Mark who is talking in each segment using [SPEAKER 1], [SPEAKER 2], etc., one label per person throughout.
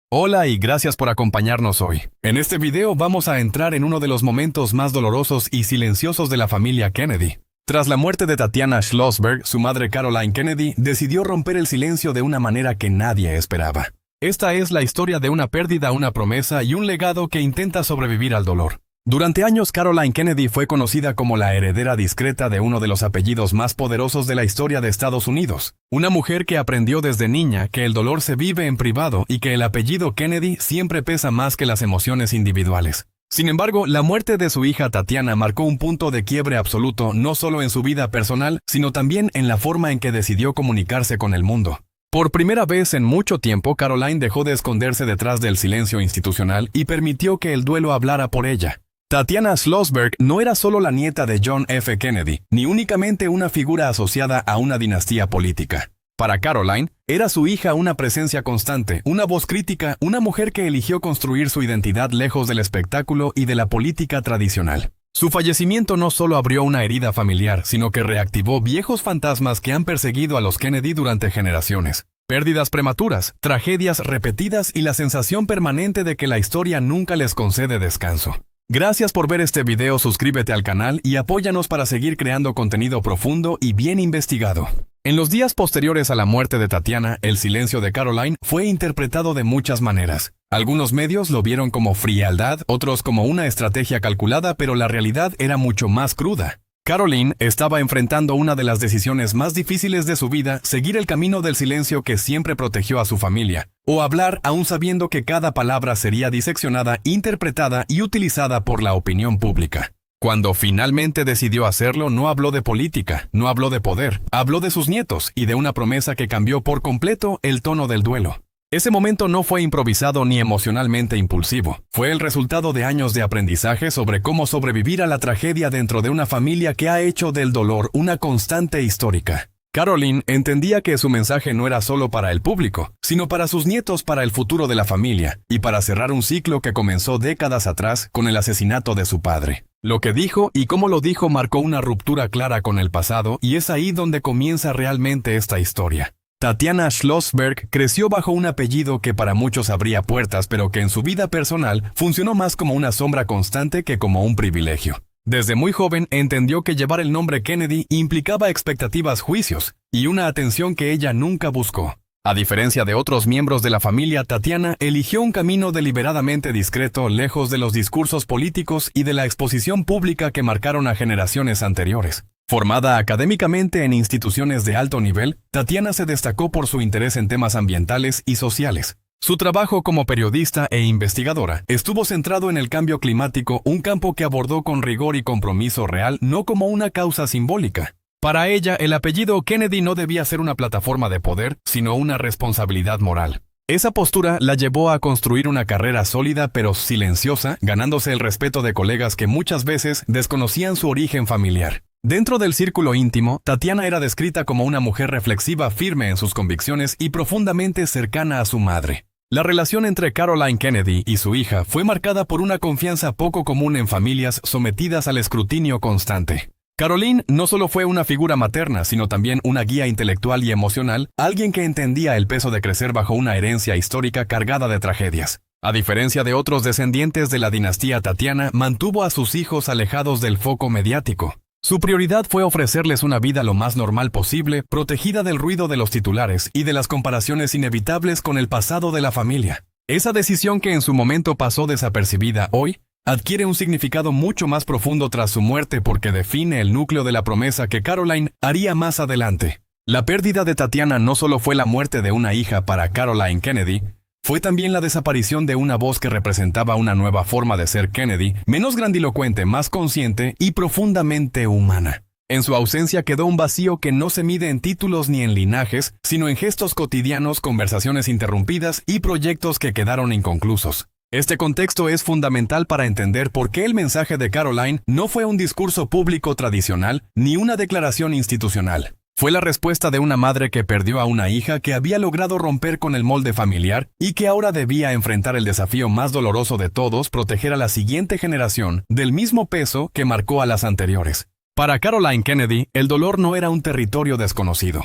[SPEAKER 1] Hola y gracias por acompañarnos hoy. En este video vamos a entrar en uno de los momentos más dolorosos y silenciosos de la familia Kennedy. Tras la muerte de Tatiana Schlossberg, su madre Caroline Kennedy decidió romper el silencio de una manera que nadie esperaba. Esta es la historia de una pérdida, una promesa y un legado que intenta sobrevivir al dolor. Durante años, Caroline Kennedy fue conocida como la heredera discreta de uno de los apellidos más poderosos de la historia de Estados Unidos. Una mujer que aprendió desde niña que el dolor se vive en privado y que el apellido Kennedy siempre pesa más que las emociones individuales. Sin embargo, la muerte de su hija Tatiana marcó un punto de quiebre absoluto no solo en su vida personal, sino también en la forma en que decidió comunicarse con el mundo. Por primera vez en mucho tiempo, Caroline dejó de esconderse detrás del silencio institucional y permitió que el duelo hablara por ella. Tatiana Schlossberg no era solo la nieta de John F. Kennedy, ni únicamente una figura asociada a una dinastía política. Para Caroline, era su hija una presencia constante, una voz crítica, una mujer que eligió construir su identidad lejos del espectáculo y de la política tradicional. Su fallecimiento no solo abrió una herida familiar, sino que reactivó viejos fantasmas que han perseguido a los Kennedy durante generaciones. Pérdidas prematuras, tragedias repetidas y la sensación permanente de que la historia nunca les concede descanso. Gracias por ver este video, suscríbete al canal y apóyanos para seguir creando contenido profundo y bien investigado. En los días posteriores a la muerte de Tatiana, el silencio de Caroline fue interpretado de muchas maneras. Algunos medios lo vieron como frialdad, otros como una estrategia calculada, pero la realidad era mucho más cruda. Caroline estaba enfrentando una de las decisiones más difíciles de su vida, seguir el camino del silencio que siempre protegió a su familia, o hablar aún sabiendo que cada palabra sería diseccionada, interpretada y utilizada por la opinión pública. Cuando finalmente decidió hacerlo, no habló de política, no habló de poder, habló de sus nietos y de una promesa que cambió por completo el tono del duelo. Ese momento no fue improvisado ni emocionalmente impulsivo. Fue el resultado de años de aprendizaje sobre cómo sobrevivir a la tragedia dentro de una familia que ha hecho del dolor una constante histórica. Caroline entendía que su mensaje no era solo para el público, sino para sus nietos, para el futuro de la familia, y para cerrar un ciclo que comenzó décadas atrás con el asesinato de su padre. Lo que dijo y cómo lo dijo marcó una ruptura clara con el pasado, y es ahí donde comienza realmente esta historia. Tatiana Schlossberg creció bajo un apellido que para muchos abría puertas, pero que en su vida personal funcionó más como una sombra constante que como un privilegio. Desde muy joven entendió que llevar el nombre Kennedy implicaba expectativas, juicios y una atención que ella nunca buscó. A diferencia de otros miembros de la familia, Tatiana eligió un camino deliberadamente discreto, lejos de los discursos políticos y de la exposición pública que marcaron a generaciones anteriores. Formada académicamente en instituciones de alto nivel, Tatiana se destacó por su interés en temas ambientales y sociales. Su trabajo como periodista e investigadora estuvo centrado en el cambio climático, un campo que abordó con rigor y compromiso real, no como una causa simbólica. Para ella, el apellido Kennedy no debía ser una plataforma de poder, sino una responsabilidad moral. Esa postura la llevó a construir una carrera sólida pero silenciosa, ganándose el respeto de colegas que muchas veces desconocían su origen familiar. Dentro del círculo íntimo, Tatiana era descrita como una mujer reflexiva, firme en sus convicciones y profundamente cercana a su madre. La relación entre Caroline Kennedy y su hija fue marcada por una confianza poco común en familias sometidas al escrutinio constante. Caroline no solo fue una figura materna, sino también una guía intelectual y emocional, alguien que entendía el peso de crecer bajo una herencia histórica cargada de tragedias. A diferencia de otros descendientes de la dinastía Tatiana, mantuvo a sus hijos alejados del foco mediático. Su prioridad fue ofrecerles una vida lo más normal posible, protegida del ruido de los titulares y de las comparaciones inevitables con el pasado de la familia. Esa decisión que en su momento pasó desapercibida hoy, adquiere un significado mucho más profundo tras su muerte porque define el núcleo de la promesa que Caroline haría más adelante. La pérdida de Tatiana no solo fue la muerte de una hija para Caroline Kennedy, fue también la desaparición de una voz que representaba una nueva forma de ser Kennedy, menos grandilocuente, más consciente y profundamente humana. En su ausencia quedó un vacío que no se mide en títulos ni en linajes, sino en gestos cotidianos, conversaciones interrumpidas y proyectos que quedaron inconclusos. Este contexto es fundamental para entender por qué el mensaje de Caroline no fue un discurso público tradicional ni una declaración institucional. Fue la respuesta de una madre que perdió a una hija que había logrado romper con el molde familiar y que ahora debía enfrentar el desafío más doloroso de todos, proteger a la siguiente generación del mismo peso que marcó a las anteriores. Para Caroline Kennedy, el dolor no era un territorio desconocido.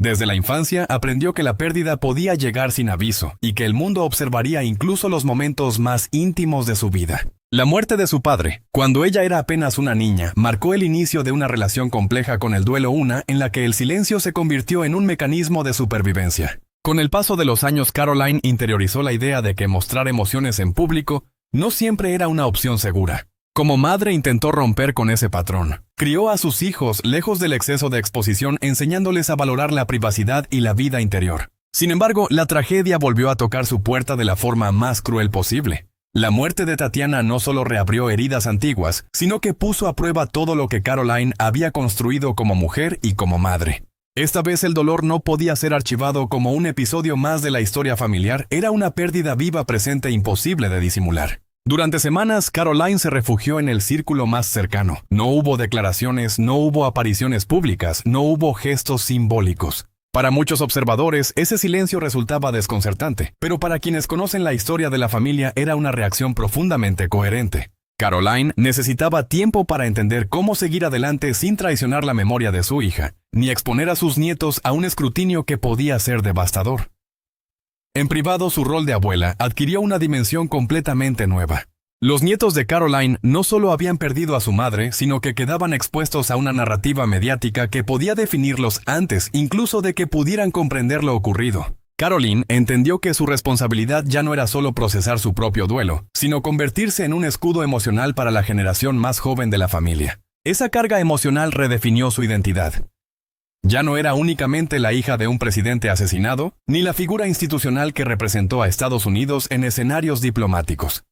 [SPEAKER 1] Desde la infancia aprendió que la pérdida podía llegar sin aviso y que el mundo observaría incluso los momentos más íntimos de su vida. La muerte de su padre, cuando ella era apenas una niña, marcó el inicio de una relación compleja con el duelo, una en la que el silencio se convirtió en un mecanismo de supervivencia. Con el paso de los años, Caroline interiorizó la idea de que mostrar emociones en público no siempre era una opción segura. Como madre intentó romper con ese patrón. Crió a sus hijos lejos del exceso de exposición, enseñándoles a valorar la privacidad y la vida interior. Sin embargo, la tragedia volvió a tocar su puerta de la forma más cruel posible. La muerte de Tatiana no solo reabrió heridas antiguas, sino que puso a prueba todo lo que Caroline había construido como mujer y como madre. Esta vez el dolor no podía ser archivado como un episodio más de la historia familiar, era una pérdida viva, presente e imposible de disimular. Durante semanas, Caroline se refugió en el círculo más cercano. No hubo declaraciones, no hubo apariciones públicas, no hubo gestos simbólicos. Para muchos observadores, ese silencio resultaba desconcertante, pero para quienes conocen la historia de la familia era una reacción profundamente coherente. Caroline necesitaba tiempo para entender cómo seguir adelante sin traicionar la memoria de su hija, ni exponer a sus nietos a un escrutinio que podía ser devastador. En privado, su rol de abuela adquirió una dimensión completamente nueva. Los nietos de Caroline no solo habían perdido a su madre, sino que quedaban expuestos a una narrativa mediática que podía definirlos antes incluso de que pudieran comprender lo ocurrido. Caroline entendió que su responsabilidad ya no era solo procesar su propio duelo, sino convertirse en un escudo emocional para la generación más joven de la familia. Esa carga emocional redefinió su identidad. Ya no era únicamente la hija de un presidente asesinado, ni la figura institucional que representó a Estados Unidos en escenarios diplomáticos.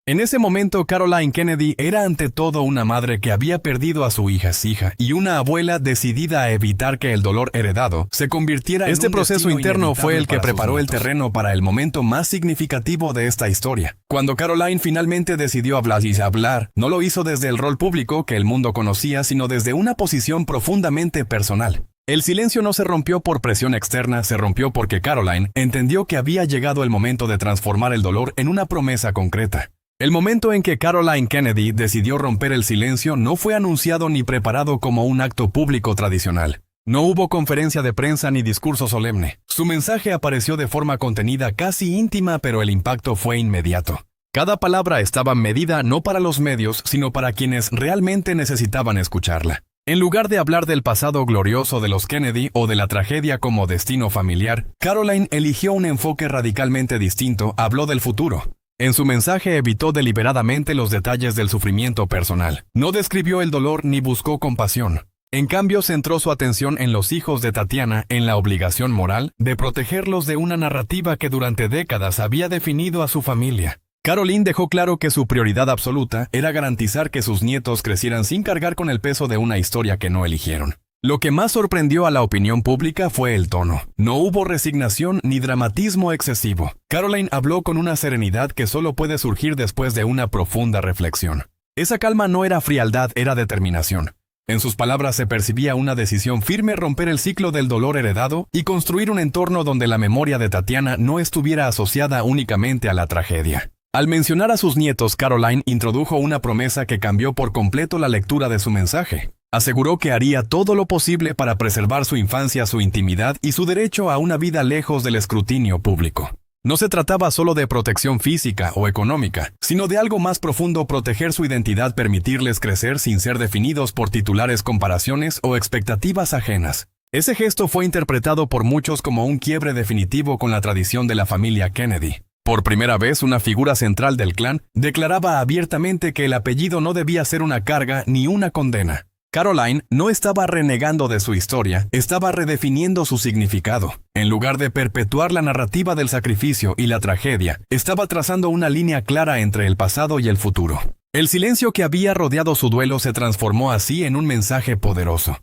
[SPEAKER 1] En ese momento, Caroline Kennedy era ante todo una madre que había perdido a su hija y una abuela decidida a evitar que el dolor heredado se convirtiera en un destino. Este proceso interno fue el que preparó el terreno para el momento más significativo de esta historia. Cuando Caroline finalmente decidió hablar, no lo hizo desde el rol público que el mundo conocía, sino desde una posición profundamente personal. El silencio no se rompió por presión externa, se rompió porque Caroline entendió que había llegado el momento de transformar el dolor en una promesa concreta. El momento en que Caroline Kennedy decidió romper el silencio no fue anunciado ni preparado como un acto público tradicional. No hubo conferencia de prensa ni discurso solemne. Su mensaje apareció de forma contenida, casi íntima, pero el impacto fue inmediato. Cada palabra estaba medida no para los medios, sino para quienes realmente necesitaban escucharla. En lugar de hablar del pasado glorioso de los Kennedy o de la tragedia como destino familiar, Caroline eligió un enfoque radicalmente distinto, habló del futuro. En su mensaje evitó deliberadamente los detalles del sufrimiento personal. No describió el dolor ni buscó compasión. En cambio, centró su atención en los hijos de Tatiana, en la obligación moral de protegerlos de una narrativa que durante décadas había definido a su familia. Caroline dejó claro que su prioridad absoluta era garantizar que sus nietos crecieran sin cargar con el peso de una historia que no eligieron. Lo que más sorprendió a la opinión pública fue el tono. No hubo resignación ni dramatismo excesivo. Caroline habló con una serenidad que solo puede surgir después de una profunda reflexión. Esa calma no era frialdad, era determinación. En sus palabras se percibía una decisión firme: romper el ciclo del dolor heredado y construir un entorno donde la memoria de Tatiana no estuviera asociada únicamente a la tragedia. Al mencionar a sus nietos, Caroline introdujo una promesa que cambió por completo la lectura de su mensaje. Aseguró que haría todo lo posible para preservar su infancia, su intimidad y su derecho a una vida lejos del escrutinio público. No se trataba solo de protección física o económica, sino de algo más profundo: proteger su identidad, permitirles crecer sin ser definidos por titulares, comparaciones o expectativas ajenas. Ese gesto fue interpretado por muchos como un quiebre definitivo con la tradición de la familia Kennedy. Por primera vez, una figura central del clan declaraba abiertamente que el apellido no debía ser una carga ni una condena. Caroline no estaba renegando de su historia, estaba redefiniendo su significado. En lugar de perpetuar la narrativa del sacrificio y la tragedia, estaba trazando una línea clara entre el pasado y el futuro. El silencio que había rodeado su duelo se transformó así en un mensaje poderoso.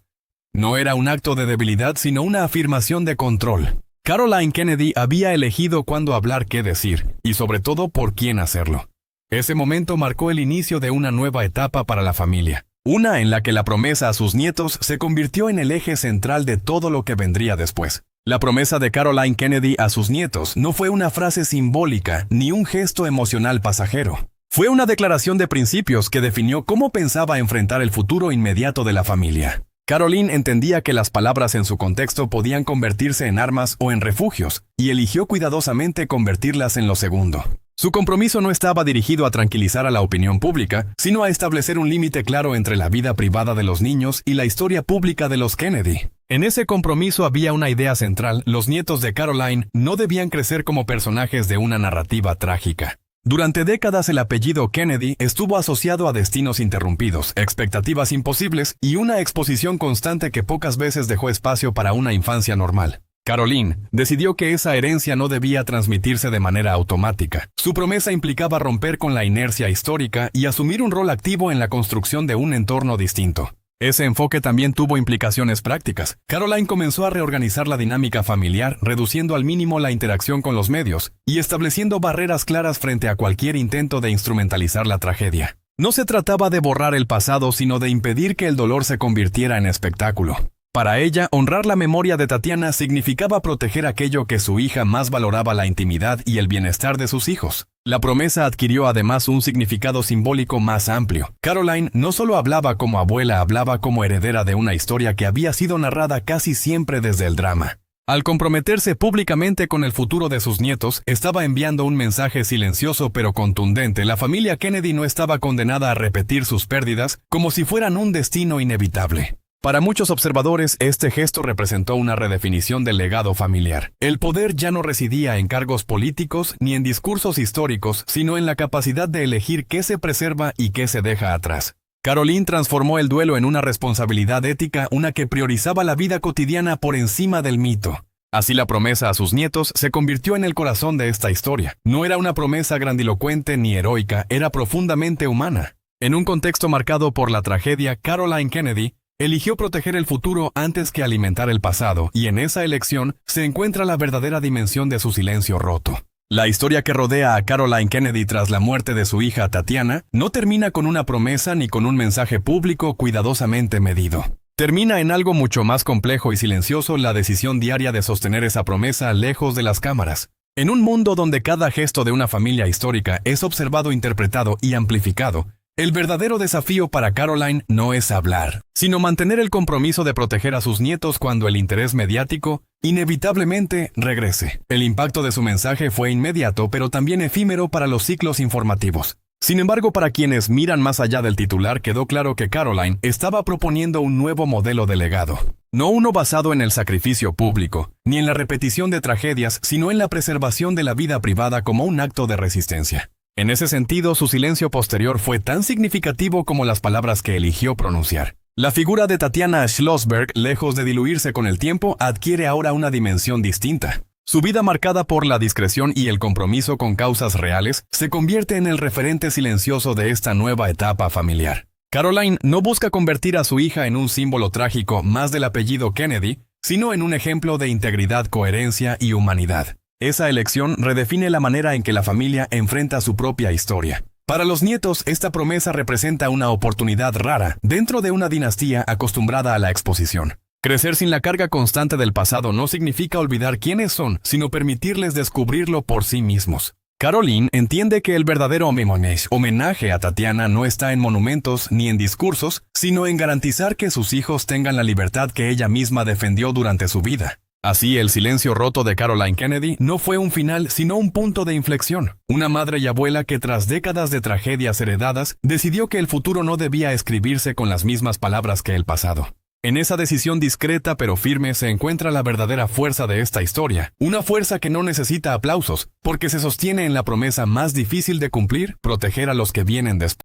[SPEAKER 1] No era un acto de debilidad, sino una afirmación de control. Caroline Kennedy había elegido cuándo hablar, qué decir, y sobre todo por quién hacerlo. Ese momento marcó el inicio de una nueva etapa para la familia. Una en la que la promesa a sus nietos se convirtió en el eje central de todo lo que vendría después. La promesa de Caroline Kennedy a sus nietos no fue una frase simbólica ni un gesto emocional pasajero. Fue una declaración de principios que definió cómo pensaba enfrentar el futuro inmediato de la familia. Caroline entendía que las palabras en su contexto podían convertirse en armas o en refugios, y eligió cuidadosamente convertirlas en lo segundo. Su compromiso no estaba dirigido a tranquilizar a la opinión pública, sino a establecer un límite claro entre la vida privada de los niños y la historia pública de los Kennedy. En ese compromiso había una idea central: los nietos de Caroline no debían crecer como personajes de una narrativa trágica. Durante décadas el apellido Kennedy estuvo asociado a destinos interrumpidos, expectativas imposibles y una exposición constante que pocas veces dejó espacio para una infancia normal. Caroline decidió que esa herencia no debía transmitirse de manera automática. Su promesa implicaba romper con la inercia histórica y asumir un rol activo en la construcción de un entorno distinto. Ese enfoque también tuvo implicaciones prácticas. Caroline comenzó a reorganizar la dinámica familiar, reduciendo al mínimo la interacción con los medios y estableciendo barreras claras frente a cualquier intento de instrumentalizar la tragedia. No se trataba de borrar el pasado, sino de impedir que el dolor se convirtiera en espectáculo. Para ella, honrar la memoria de Tatiana significaba proteger aquello que su hija más valoraba: la intimidad y el bienestar de sus hijos. La promesa adquirió además un significado simbólico más amplio. Caroline no solo hablaba como abuela, hablaba como heredera de una historia que había sido narrada casi siempre desde el drama. Al comprometerse públicamente con el futuro de sus nietos, estaba enviando un mensaje silencioso pero contundente. La familia Kennedy no estaba condenada a repetir sus pérdidas como si fueran un destino inevitable. Para muchos observadores, este gesto representó una redefinición del legado familiar. El poder ya no residía en cargos políticos ni en discursos históricos, sino en la capacidad de elegir qué se preserva y qué se deja atrás. Caroline transformó el duelo en una responsabilidad ética, una que priorizaba la vida cotidiana por encima del mito. Así, la promesa a sus nietos se convirtió en el corazón de esta historia. No era una promesa grandilocuente ni heroica, era profundamente humana. En un contexto marcado por la tragedia, Caroline Kennedy eligió proteger el futuro antes que alimentar el pasado, y en esa elección se encuentra la verdadera dimensión de su silencio roto. La historia que rodea a Caroline Kennedy tras la muerte de su hija Tatiana no termina con una promesa ni con un mensaje público cuidadosamente medido. Termina en algo mucho más complejo y silencioso: la decisión diaria de sostener esa promesa lejos de las cámaras. En un mundo donde cada gesto de una familia histórica es observado, interpretado y amplificado, el verdadero desafío para Caroline no es hablar, sino mantener el compromiso de proteger a sus nietos cuando el interés mediático inevitablemente regrese. El impacto de su mensaje fue inmediato, pero también efímero para los ciclos informativos. Sin embargo, para quienes miran más allá del titular, quedó claro que Caroline estaba proponiendo un nuevo modelo de legado. No uno basado en el sacrificio público, ni en la repetición de tragedias, sino en la preservación de la vida privada como un acto de resistencia. En ese sentido, su silencio posterior fue tan significativo como las palabras que eligió pronunciar. La figura de Tatiana Schlossberg, lejos de diluirse con el tiempo, adquiere ahora una dimensión distinta. Su vida, marcada por la discreción y el compromiso con causas reales, se convierte en el referente silencioso de esta nueva etapa familiar. Caroline no busca convertir a su hija en un símbolo trágico más del apellido Kennedy, sino en un ejemplo de integridad, coherencia y humanidad. Esa elección redefine la manera en que la familia enfrenta su propia historia. Para los nietos, esta promesa representa una oportunidad rara dentro de una dinastía acostumbrada a la exposición. Crecer sin la carga constante del pasado no significa olvidar quiénes son, sino permitirles descubrirlo por sí mismos. Caroline entiende que el verdadero homenaje a Tatiana no está en monumentos ni en discursos, sino en garantizar que sus hijos tengan la libertad que ella misma defendió durante su vida. Así, el silencio roto de Caroline Kennedy no fue un final, sino un punto de inflexión. Una madre y abuela que, tras décadas de tragedias heredadas, decidió que el futuro no debía escribirse con las mismas palabras que el pasado. En esa decisión discreta pero firme se encuentra la verdadera fuerza de esta historia. Una fuerza que no necesita aplausos, porque se sostiene en la promesa más difícil de cumplir: proteger a los que vienen después.